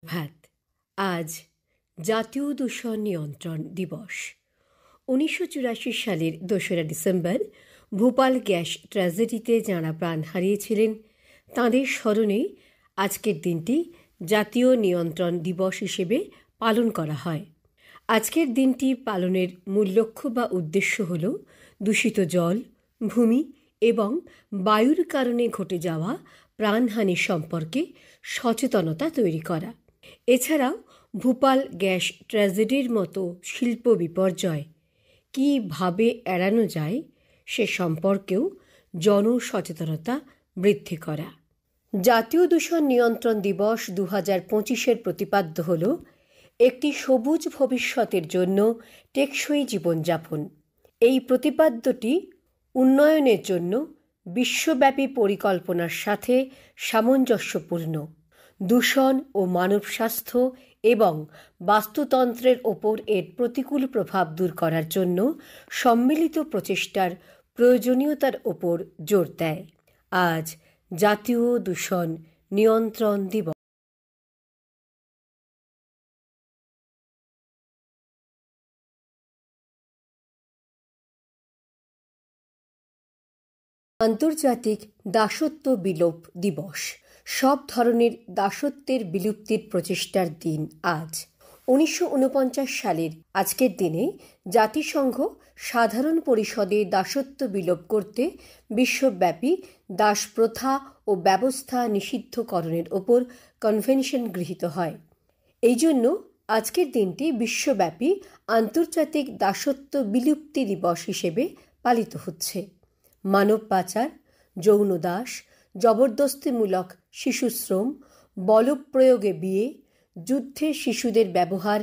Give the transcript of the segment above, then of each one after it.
ভাত আজ জাতীয় দূষণ নিয়ন্ত্রণ দিবস। 1984 সালের 2রা ডিসেম্বর ভোপাল গ্যাস ট্র্যাজেডিতে যাঁরা প্রাণ হারিয়েছিলেন তাঁদের স্মরণে আজকের দিনটি জাতীয় নিয়ন্ত্রণ দিবস হিসেবে পালন করা হয়। আজকের দিনটি পালনের মূল লক্ষ্য বা উদ্দেশ্য হল দূষিত জল, ভূমি এবং বায়ুর কারণে ঘটে যাওয়া প্রাণহানি সম্পর্কে সচেতনতা তৈরি করা। এছাড়াও ভোপাল গ্যাস ট্র্যাজেডির মতো শিল্প বিপর্যয় কীভাবে এড়ানো যায় সে সম্পর্কেও জনসচেতনতা বৃদ্ধি করা। জাতীয় দূষণ নিয়ন্ত্রণ দিবস 2025-এর প্রতিপাদ্য হল একটি সবুজ ভবিষ্যতের জন্য টেকসই জীবনযাপন। এই প্রতিপাদ্যটি উন্নয়নের জন্য বিশ্বব্যাপী পরিকল্পনার সাথে সামঞ্জস্যপূর্ণ। দূষণ ও মানব স্বাস্থ্য এবং বাস্তুতন্ত্রের ওপর এর প্রতিকূল প্রভাব দূর করার জন্য সম্মিলিত প্রচেষ্টার প্রয়োজনীয়তার ওপর জোর দেয়। আজ জাতীয় দূষণ নিয়ন্ত্রণ দিবস। আন্তর্জাতিক দাসত্ব বিলোপ দিবস। সব ধরনের দাসত্বের বিলুপ্তির প্রচেষ্টার দিন আজ। 1949 সালের আজকের দিনে জাতিসংঘ সাধারণ পরিষদে দাসত্ব বিলোপ করতে বিশ্বব্যাপী দাস প্রথা ও ব্যবস্থা নিষিদ্ধকরণের ওপর কনভেনশন গৃহীত হয়। এই জন্য আজকের দিনটি বিশ্বব্যাপী আন্তর্জাতিক দাসত্ব বিলুপ্তি দিবস হিসেবে পালিত হচ্ছে। মানব পাচার, যৌন দাস, জবরদস্তিমূলক শিশুশ্রম, বলপ্রয়োগে বিয়ে, যুদ্ধে শিশুদের ব্যবহার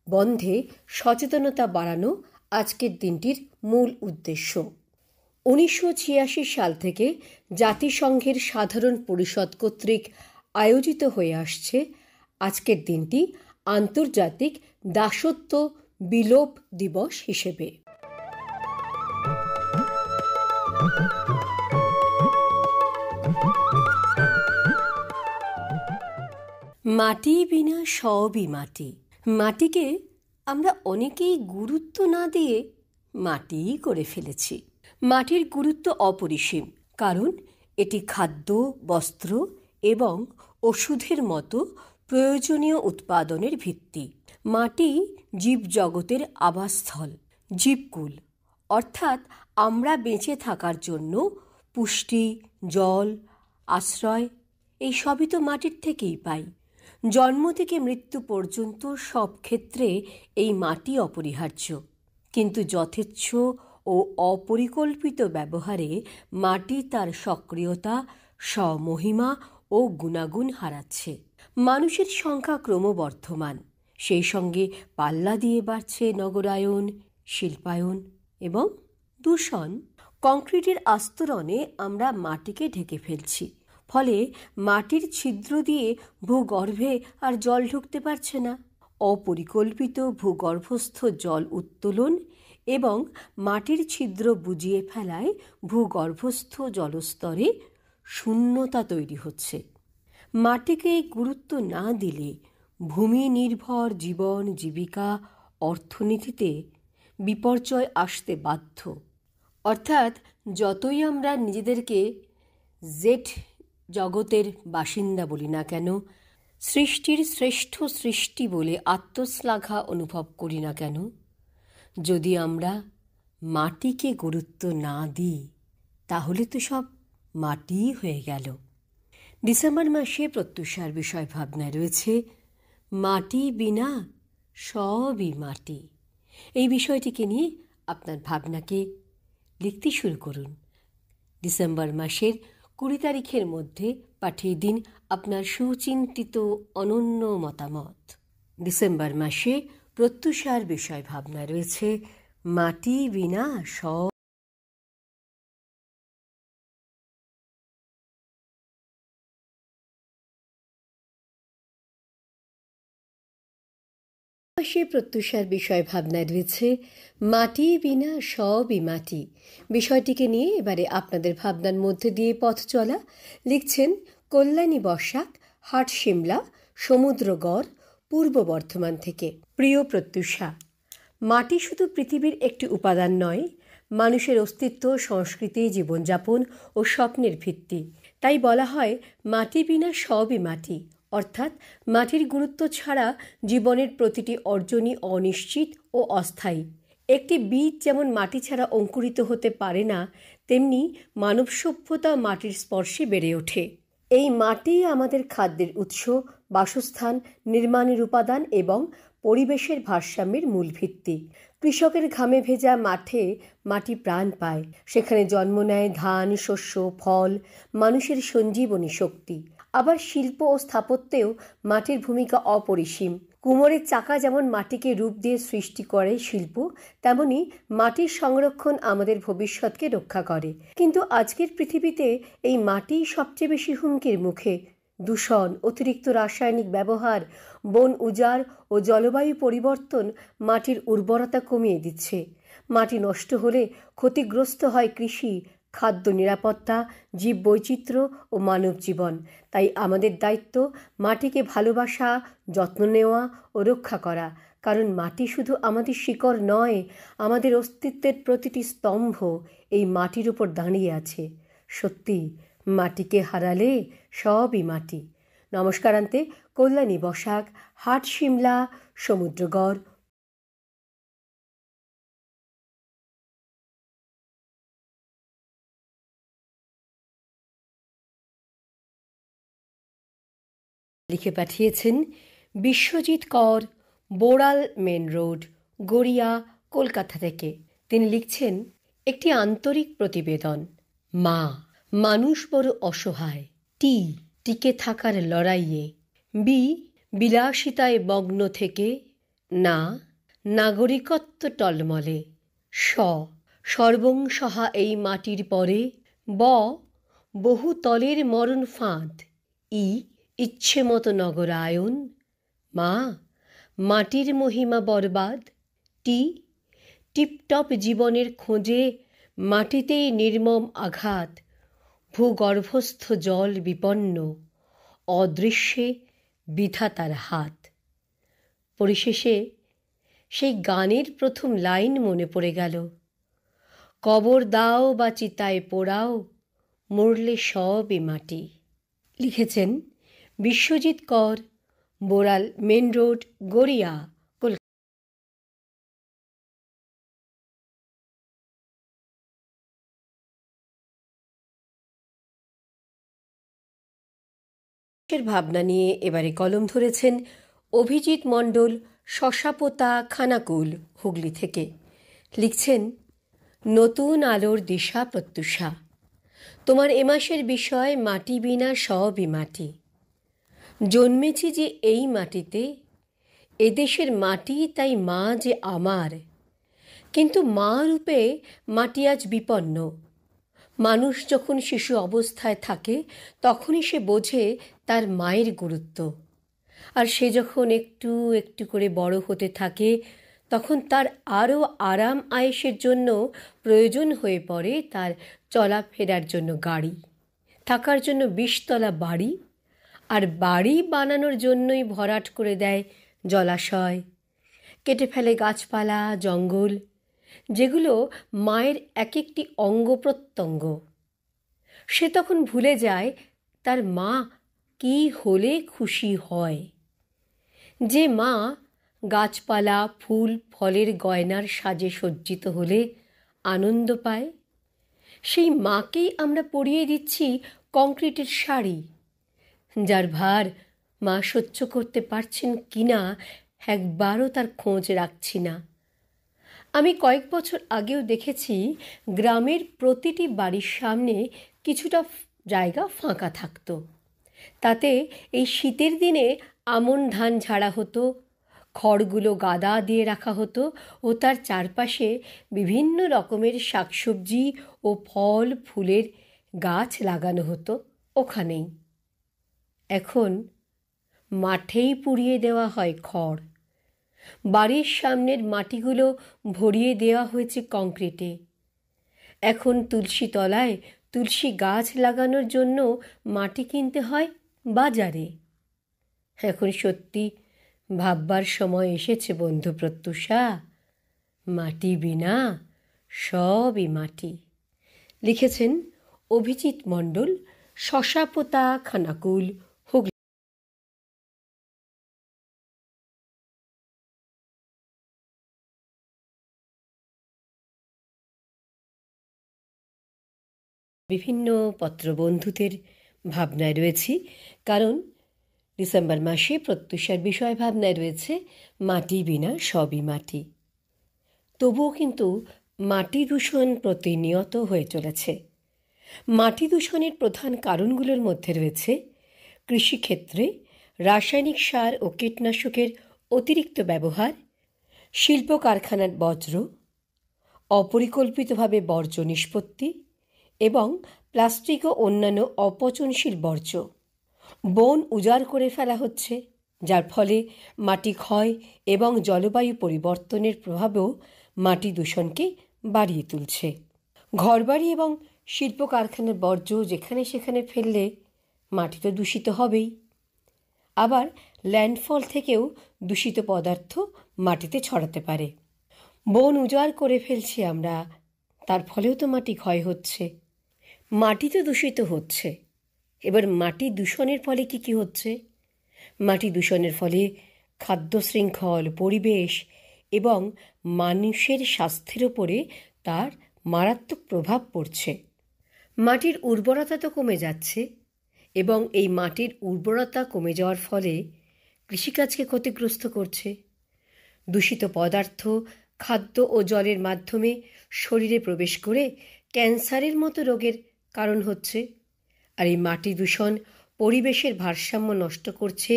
বন্ধে সচেতনতা বাড়ানো আজকের দিনটির মূল উদ্দেশ্য। 1986 সাল থেকে জাতিসংঘের সাধারণ পরিষদ কর্তৃক আয়োজিত হয়ে আসছে আজকের দিনটি আন্তর্জাতিক দাসত্ব বিলোপ দিবস হিসেবে। মাটি বিনা সবই মাটি। মাটিকে আমরা অনেকেই গুরুত্ব না দিয়ে মাটিই করে ফেলেছি। মাটির গুরুত্ব অপরিসীম, কারণ এটি খাদ্য, বস্ত্র এবং ওষুধের মতো প্রয়োজনীয় উৎপাদনের ভিত্তি। মাটি জীবজগতের আবাসস্থল, জীবকুল, অর্থাৎ আমরা বেঁচে থাকার জন্য পুষ্টি, জল, আশ্রয় এই সবই তো মাটির থেকেই পাই। জন্ম থেকে মৃত্যু পর্যন্ত সব ক্ষেত্রে এই মাটি অপরিহার্য, কিন্তু যথেচ্ছ ও অপরিকল্পিত ব্যবহারে মাটি তার সক্রিয়তা, স্বমহিমা ও গুণাগুণ হারাচ্ছে। মানুষের সংখ্যা ক্রমবর্ধমান, সেই সঙ্গে পাল্লা দিয়ে বাড়ছে নগরায়ন, শিল্পায়ন এবং দূষণ। কংক্রিটের আস্তরণে আমরা মাটিকে ঢেকে ফেলছি, ফলে মাটির ছিদ্র দিয়ে ভূগর্ভে আর জল ঢুকতে পারছে না। অপরিকল্পিত ভূগর্ভস্থ জল উত্তোলন এবং মাটির ছিদ্র বুজিয়ে ফেলায় ভূগর্ভস্থ জলস্তরে শূন্যতা তৈরি হচ্ছে। মাটিকে গুরুত্ব না দিলে ভূমি নির্ভর জীবন জীবিকা অর্থনীতিতে বিপর্যয় আসতে বাধ্য। অর্থাৎ যতই আমরা নিজেদেরকে জেড জগতের বাসিন্দা বলি না কেন, সৃষ্টির শ্রেষ্ঠ সৃষ্টি বলে আত্মশ্লাঘা অনুভব করি না কেন, যদি আমরা মাটিকে গুরুত্ব না দিই তাহলে তো সব মাটিই হয়ে গেল। ডিসেম্বর মাসে প্রত্যুষার বিষয় ভাবনায় রয়েছে মাটি বিনা সবই মাটি। এই বিষয়টিকে নিয়ে আপনার ভাবনাকে লিখতে শুরু করুন। ডিসেম্বর মাসের 20 তারিখের মধ্যে পাঠিয়ে দিন আপনার সুচিন্তিত অনন্য মতামত। ডিসেম্বর মাসে প্রত্যুষার বিষয় ভাবনায় রয়েছে মাটি বিনা সব। মাসে প্রত্যুষার বিষয় ভাবনায় রয়েছে মাটি বিনা সবই মাটি। বিষয়টিকে নিয়ে এবারে আপনাদের ভাবনার মধ্যে দিয়ে পথ চলা। লিখছেন কল্যাণী বসাক, হাট শিমলা, সমুদ্রগড়, পূর্ব বর্ধমান থেকে। প্রিয় প্রত্যুষা, মাটি শুধু পৃথিবীর একটি উপাদান নয়, মানুষের অস্তিত্ব, সংস্কৃতি, জীবনযাপন ও স্বপ্নের ভিত্তি। তাই বলা হয় মাটি বিনা সবই মাটি, অর্থাৎ মাটির গুরুত্ব ছাড়া জীবনের প্রতিটি অর্জনই অনিশ্চিত ও অস্থায়ী। একটি বীজ যেমন মাটি ছাড়া অঙ্কুরিত হতে পারে না, তেমনি মানব সভ্যতা মাটির স্পর্শে বেড়ে ওঠে। এই মাটি আমাদের খাদ্যের উৎস, বাসস্থান, নির্মাণের উপাদান এবং পরিবেশের ভারসাম্যের মূল ভিত্তি। কৃষকের ঘামে ভেজা মাঠে মাটি প্রাণ পায়, সেখানে জন্ম নেয় ধান, শস্য, ফল, মানুষের সঞ্জীবনী শক্তি। আবার শিল্প ও স্থাপত্যেও মাটির ভূমিকা অপরিসীম। কুমোরের চাকা যেমন মাটিকে রূপ দিয়ে সৃষ্টি করে শিল্প, তেমনি মাটির সংরক্ষণ আমাদের ভবিষ্যৎকে রক্ষা করে। কিন্তু আজকের পৃথিবীতে এই মাটি সবচেয়ে বেশি হুমকির মুখে। দূষণ, অতিরিক্ত রাসায়নিক ব্যবহার, বন উজাড় ও জলবায়ু পরিবর্তন মাটির উর্বরতা কমিয়ে দিচ্ছে। মাটি নষ্ট হলে ক্ষতিগ্রস্ত হয় কৃষি, খাদ্য নিরাপত্তা, জীববৈচিত্র্য ও মানব জীবন। তাই আমাদের দায়িত্ব মাটিকে ভালোবাসা, যত্ন নেওয়া ও রক্ষা করা। কারণ মাটি শুধু আমাদের শিকড় নয়, আমাদের অস্তিত্বের প্রতিটি স্তম্ভ এই মাটির উপর দাঁড়িয়ে আছে। সত্যি, মাটিকে হারালে সবই মাটি। নমস্কারান্তে, কল্যাণী বসাক, হাট শিমলা, সমুদ্রগড়। লিখে পাঠিয়েছেন বিশ্বজিৎ কর, বোড়াল মেন রোড, গড়িয়া, কলকাতা থেকে। তিনি লিখছেন, একটি আন্তরিক প্রতিবেদন। মা, মানুষ বড় অসহায়। টিকে থাকার লড়াইয়ে। বিলাসিতায় মগ্ন থেকে। নাগরিকত্ব টলমলে। সর্বংসহা এই মাটির পরে। বহু তলের মরণ ফাঁদ। ইচ্ছে মতো নগরায়ন। মা, মাটির মহিমা বরবাদ। টিপটপ জীবনের খোঁজে মাটিতেই নির্মম আঘাত। ভূগর্ভস্থ জল বিপন্ন, অদৃশ্যে বিধাতার হাত। পরিশেষে সেই গানের প্রথম লাইন মনে পড়ে গেল, কবর দাও বা চিতায় পোড়াও, মরলে সবই মাটি। লিখেছেন বিশ্বজিৎ কর, বোড়াল মেন রোড, গড়িয়া, কলকাতা। ভাবনা নিয়ে এবারে কলম ধরেছেন অভিজিৎ মণ্ডল, শশাপোতা, খানাকুল, হুগলি থেকে। লিখছেন, নতুন আলোর দিশা প্রত্যুষা। তোমার এ মাসের বিষয় মাটি বিনা সবই মাটি। জন্মেছি যে এই মাটিতে, এদেশের মাটি তাই মা যে আমার। কিন্তু মা রূপে মাটি আজ বিপন্ন। মানুষ যখন শিশু অবস্থায় থাকে তখনই সে বোঝে তার মায়ের গুরুত্ব। আর সে যখন একটু একটু করে বড় হতে থাকে তখন তার আরও আরাম আয়েশের জন্য প্রয়োজন হয়ে পড়ে তার চলাফেরার জন্য গাড়ি, থাকার জন্য ২০ তলা বাড়ি, আর বাড়ি বানানোর জন্যই ভরাট করে দেয় জলাশয়, কেটে ফেলে গাছপালা, জঙ্গল, যেগুলো মায়ের এক একটি অঙ্গ প্রত্যঙ্গ। সে তখন ভুলে যায় তার মা কী হলে খুশি হয়। যে মা গাছপালা, ফুল, ফলের গয়নার সাজে সজ্জিত হলে আনন্দ পায়, সেই মাকেই আমরা পরিয়ে দিচ্ছি কংক্রিটের শাড়ি, যার ভার মা সহ্য করতে পারছেন কিনা একবারও তার খোঁজ রাখছি না। আমি কয়েক বছর আগেও দেখেছি গ্রামের প্রতিটি বাড়ির সামনে কিছুটা জায়গা ফাঁকা থাকত। তাতে এই শীতের দিনে আমন ধান ঝাড়া হতো, খড়গুলো গাদা দিয়ে রাখা হতো ও তার চারপাশে বিভিন্ন রকমের শাকসবজি ও ফল ফুলের গাছ লাগানো হতো ওখানেই। এখন মাঠেই পুড়িয়ে দেওয়া হয় খড়। বাড়ির সামনের মাটিগুলো ভরিয়ে দেওয়া হয়েছে কংক্রিটে। এখন তুলসী তলায় তুলসী গাছ লাগানোর জন্য মাটি কিনতে হয় বাজারে। এখন সত্যি ভাববার সময় এসেছে বন্ধু প্রত্যুষা, মাটি বিনা সবই মাটি। লিখেছেন অভিজিৎ মণ্ডল, শশাপোতা, খানাকুল, হুগলি। বিভিন্ন পত্রবন্ধুদের ভাবনায় রয়েছি, কারণ ডিসেম্বর মাসে প্রত্যুষার বিষয় ভাবনায় রয়েছে মাটি বিনা সবই মাটি। তবুও কিন্তু মাটি দূষণ প্রতিনিয়ত হয়ে চলেছে। মাটি দূষণের প্রধান কারণগুলোর মধ্যে রয়েছে কৃষিক্ষেত্রে রাসায়নিক সার ও কীটনাশকের অতিরিক্ত ব্যবহার, শিল্প কারখানার বজ্র, অপরিকল্পিতভাবে বর্জ্য নিষ্পত্তি এবং প্লাস্টিক ও অন্যান্য অপচনশীল বর্জ্য। বন উজাড় করে ফেলা হচ্ছে, যার ফলে মাটি ক্ষয় এবং জলবায়ু পরিবর্তনের প্রভাবও মাটি দূষণকে বাড়িয়ে তুলছে। ঘরবাড়ি এবং শিল্প কারখানার বর্জ্য যেখানে সেখানে ফেললে মাটি তো দূষিত হবেই। আবার ল্যান্ডফল থেকেও দূষিত পদার্থ মাটিতে ছড়াতে পারে। বন উজাড় করে ফেলছি আমরা, তার ফলেও তো মাটি ক্ষয় হচ্ছে, মাটি তো দূষিত হচ্ছে। এবার মাটি দূষণের ফলে কি হচ্ছে? মাটি দূষণের ফলে খাদ্য শৃঙ্খল, পরিবেশ এবং মানুষের স্বাস্থ্যের ওপরে তার মারাত্মক প্রভাব পড়ছে। মাটির উর্বরতা তো কমে যাচ্ছে, এবং এই মাটির উর্বরতা কমে যাওয়ার ফলে কৃষিকাজকে ক্ষতিগ্রস্ত করছে। দূষিত পদার্থ খাদ্য ও জলের মাধ্যমে শরীরে প্রবেশ করে ক্যান্সারের মতো রোগের কারণ হচ্ছে। আর এই মাটি দূষণ পরিবেশের ভারসাম্য নষ্ট করছে,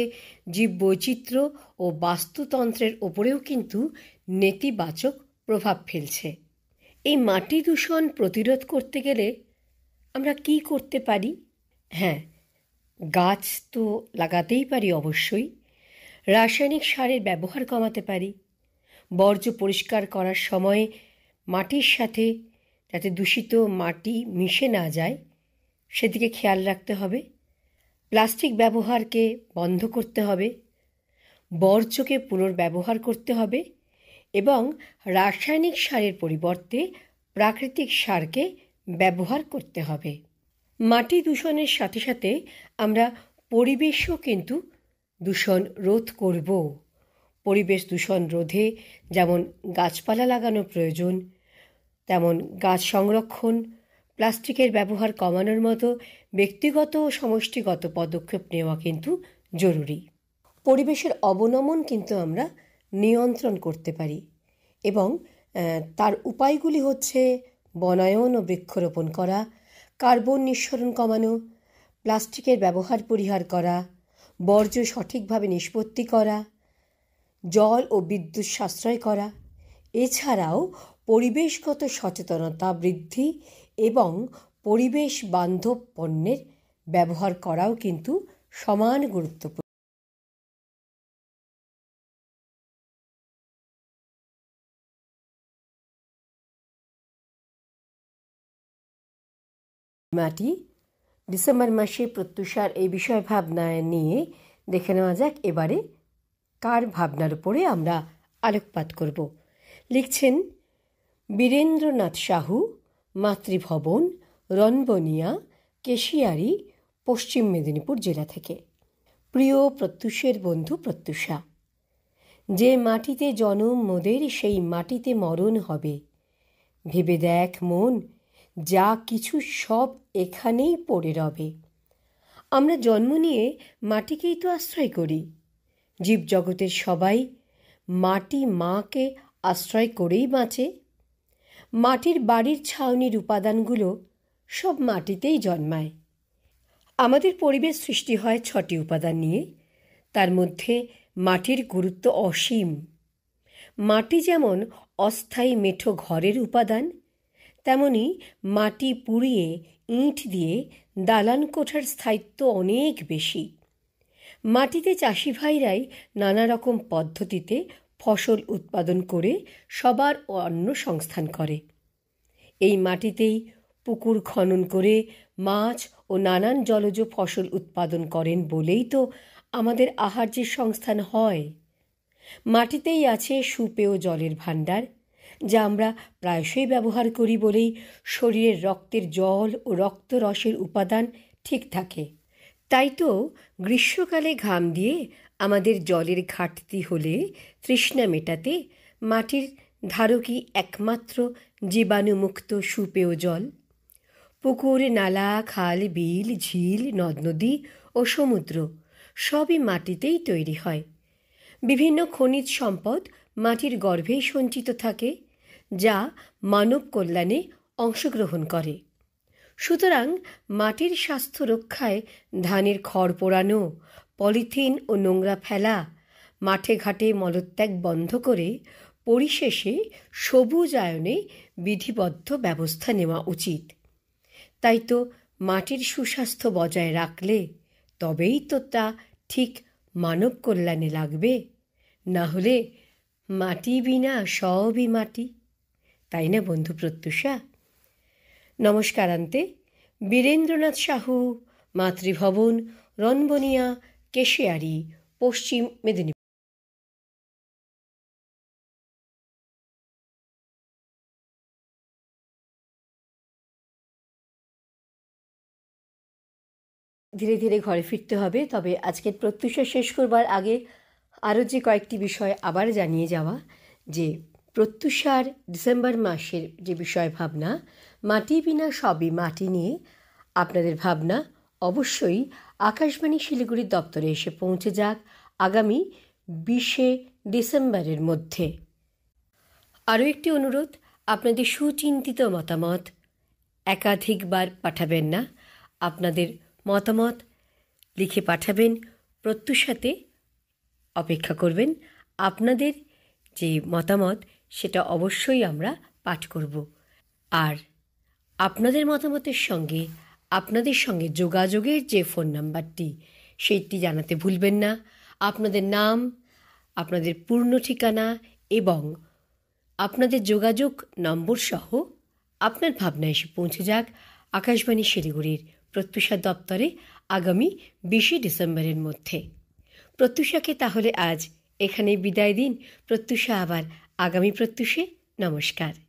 জীববৈচিত্র্য ও বাস্তুতন্ত্রের ওপরেও কিন্তু নেতিবাচক প্রভাব ফেলছে। এই মাটি দূষণ প্রতিরোধ করতে গেলে আমরা কি করতে পারি? হ্যাঁ, গাছ তো লাগাতেই পারি অবশ্যই। রাসায়নিক সারের ব্যবহার কমাতে পারি। বর্জ্য পরিষ্কার করার সময় মাটির সাথে যাতে দূষিত মাটি মিশে না যায় সেদিকে খেয়াল রাখতে হবে। প্লাস্টিক ব্যবহারকে বন্ধ করতে হবে, বর্জ্যকে পুনর্ব্যবহার করতে হবে এবং রাসায়নিক সারের পরিবর্তে প্রাকৃতিক সারকে ব্যবহার করতে হবে। মাটি দূষণের সাথে সাথে আমরা পরিবেশও কিন্তু দূষণ রোধ করব। পরিবেশ দূষণ রোধে যেমন গাছপালা লাগানো প্রয়োজন, তেমন গাছ সংরক্ষণ, প্লাস্টিকের ব্যবহার কমানোর মতো ব্যক্তিগত ও সমষ্টিগত পদক্ষেপ নেওয়া কিন্তু জরুরি। পরিবেশের অবনমন কিন্তু আমরা নিয়ন্ত্রণ করতে পারি, এবং তার উপায়গুলি হচ্ছে বনায়ন ও বৃক্ষরোপণ করা, কার্বন নিঃসরণ কমানো, প্লাস্টিকের ব্যবহার পরিহার করা, বর্জ্য সঠিকভাবে নিষ্পত্তি করা, জল ও বিদ্যুৎ সাশ্রয় করা। এছাড়াও পরিবেশগত সচেতনতা বৃদ্ধি এবং পরিবেশ বান্ধব পণ্যের ব্যবহার করাও কিন্তু সমান গুরুত্বপূর্ণ। মাটি ডিসেম্বর মাসে প্রত্যুষার এই বিষয় ভাবনায় নিয়ে দেখে নেওয়া যাক এবারে কার ভাবনার উপরে আমরা আলোকপাত করব। লিখছেন বীরেন্দ্রনাথ সাহু, মাতৃভবন, রনবনিয়া, কেশিয়ারি, পশ্চিম মেদিনীপুর জেলা থেকে। প্রিয় প্রত্যুষের বন্ধু প্রত্যুষা, যে মাটিতে জনম মোদের সেই মাটিতে মরণ হবে। ভেবে দেখ মন, যা কিছু সব এখানেই পড়ে রবে। আমরা জন্ম নিয়ে মাটিকেই তো আশ্রয় করি। জীবজগতের সবাই মাটি মাকে আশ্রয় করেই বাঁচে। মাটির বাড়ির ছাউনির উপাদানগুলো সব মাটিতেই জন্মায়। আমাদের পরিবেশ সৃষ্টি হয় 6টি উপাদান নিয়ে, তার মধ্যে মাটির গুরুত্ব অসীম। মাটি যেমন অস্থায়ী মেঠো ঘরের উপাদান, তেমনি মাটি পুড়িয়ে ইট দিয়ে দালান কোঠার স্থায়িত্ব অনেক বেশি। মাটিতে চাষি ভাইরাই নানা রকম পদ্ধতিতে ফসল উৎপাদন করে সবার অন্ন সংস্থান করে। এই মাটিতেই পুকুর খনন করে মাছ ও নানান জলজ ফসল উৎপাদন করেন বলেই তো আমাদের আহার্যের সংস্থান হয়। মাটিতেই আছে সুপেয় জলের ভাণ্ডার, যা আমরা প্রায়শই ব্যবহার করি বলেই শরীরের রক্তের জল ও রক্তরসের উপাদান ঠিক থাকে। তাই তো গ্রীষ্মকালে ঘাম দিয়ে আমাদের জলের ঘাটতি হলে তৃষ্ণা মেটাতে মাটির ধারকই একমাত্র জীবাণুমুক্ত সুপেয় জল। পুকুর, নালা, খাল, বিল, ঝিল, নদ নদী ও সমুদ্র সবই মাটিতেই তৈরি হয়। বিভিন্ন খনিজ সম্পদ মাটির গর্ভেই সঞ্চিত থাকে, যা মানব কল্যাণে অংশগ্রহণ করে। সুতরাং মাটির স্বাস্থ্য রক্ষায় ধানের খড় পোড়ানো, পলিথিন ও নোংরা ফেলা, মাঠে ঘাটে মলত্যাগ বন্ধ করে পরিশেষে সবুজায়নে বিধিবদ্ধ ব্যবস্থা নেওয়া উচিত। তাই তো মাটির সুস্বাস্থ্য বজায় রাখলে তবেই তো তা ঠিক মানব কল্যাণে লাগবে, না হলে মাটি বিনা সবই মাটি। তাই না বন্ধু প্রত্যুষা? নমস্কারান্তে। বীরেন্দ্রনাথ সাহু, মাতৃভবন, রনবনিয়া, কেশিয়ারি, পশ্চিম মেদিনীপুর। ধীরে ধীরে ঘরে ফিরতে হবে, তবে আজকের প্রত্যুষা শেষ করবার আগে আরও যে কয়েকটি বিষয় আবার জানিয়ে যাওয়া, যে প্রত্যুষার ডিসেম্বর মাসের যে বিষয় ভাবনা, মাটি বিনা সবই মাটি নিয়ে আপনাদের ভাবনা অবশ্যই আকাশবাণী শিলিগুড়ির দপ্তরে এসে পৌঁছে যাক আগামী 20শে ডিসেম্বরের মধ্যে। আরও একটি অনুরোধ, আপনাদের সুচিন্তিত মতামত একাধিকবার পাঠাবেন না। আপনাদের মতামত লিখে পাঠাবেন, প্রত্যুষাতে অপেক্ষা করবেন। আপনাদের যে মতামত সেটা অবশ্যই আমরা পাঠ করব। আর আপনাদের মতামতের সঙ্গে আপনাদের সঙ্গে যোগাযোগের যে ফোন নাম্বারটি, সেইটি জানাতে ভুলবেন না। আপনাদের নাম, আপনাদের পূর্ণ ঠিকানা এবং আপনাদের যোগাযোগ নম্বর সহ আপনার ভাবনা এসে পৌঁছে যাক আকাশবাণী শিলিগুড়ির প্রত্যুষা দপ্তরে আগামী 20শে ডিসেম্বরের মধ্যে। প্রত্যুষাকে তাহলে আজ এখানে বিদায় দিন। প্রত্যুষা আবার আগামী প্রত্যুষে। নমস্কার।